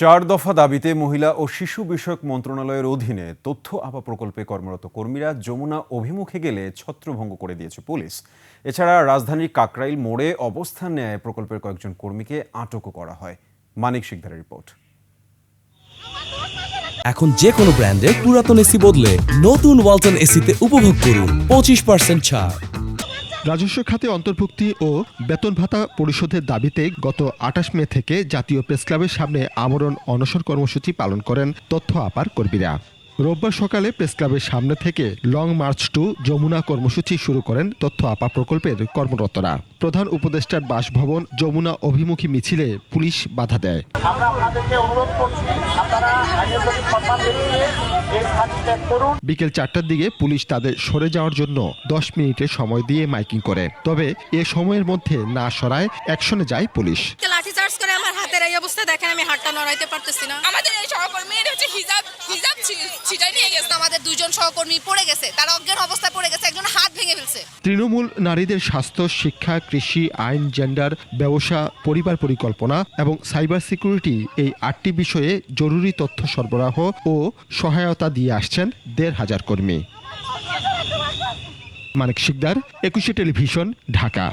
চার দফা দাবিতে মহিলা ও শিশু বিষয়ক মন্ত্রণালয়ের অধীনে তথ্য আপা প্রকল্পে কর্মরত কর্মীরা যমুনা অভিমুখে গেলে ছত্রভঙ্গ করে দিয়েছে পুলিশ। এছাড়া রাজধানীর কাকরাইল মোড়ে অবস্থান নেয় প্রকল্পের কয়েকজন কর্মীকে আটকও করা হয়। মানিক শিকদারের রিপোর্ট। এখন যে কোনো ব্র্যান্ডের পুরাতন এসি বদলে নতুন ওয়ালটন এসিতে উপভোগ করুন 25% ছাড়। রাজস্ব খাতে অন্তর্ভুক্তি ও বেতন ভাতা পরিশোধের দাবিতে গত ২৮ মে থেকে জাতীয় প্রেসক্লাবের সামনে আমরণ অনশন কর্মসূচি পালন করেন তথ্য আপার কর্মীরা। রোববার সকালে প্রেসক্লাবের সামনে থেকে লং মার্চ টু যমুনা কর্মসূচি শুরু করেন তথ্য আপা প্রকল্পের কর্মরতরা। প্রধান উপদেষ্টার বাসভবন যমুনা অভিমুখী মিছিলে পুলিশ বাধা দেয়। আমরা আপনাদেরকে অনুরোধ করছি, আপনারা আইনগত সম্মান দেখিয়ে এই স্থান ত্যাগ করুন। বিকেল ৪টার দিকে পুলিশ তাদের সরে যাওয়ার জন্য ১০ মিনিটের সময় দিয়ে মাইকিং করে, তবে এ সময়ের মধ্যে না সরায় অ্যাকশনে যায় পুলিশ। লাঠিচার্জ করে আমার হাতের এই অবস্থা দেখেন, আমি হাতটা নড়াইতে পারতেছি না। আমাদের এই সহকর্মী হচ্ছে হিজাব ছিটাই নিয়ে গেছে। আমাদের দুজন সহকর্মী পড়ে গেছে, তারা অজ্ঞান অবস্থায় পড়ে গেছে, একজন হাত ভেঙে ফেলছে। তৃণমূল নারীদের স্বাস্থ্য, শিক্ষা, কৃষি, আইন, জেন্ডার, ব্যবসা, পরিবার পরিকল্পনা এবং সাইবার সিকিউরিটি এই ৮টি বিষয়ে জরুরি তথ্য সরবরাহ ও সহায়তা দিয়ে আসছেন ১৫০০ কর্মী। মানিক শিকদার, ২১ টেলিভিশন, ঢাকা।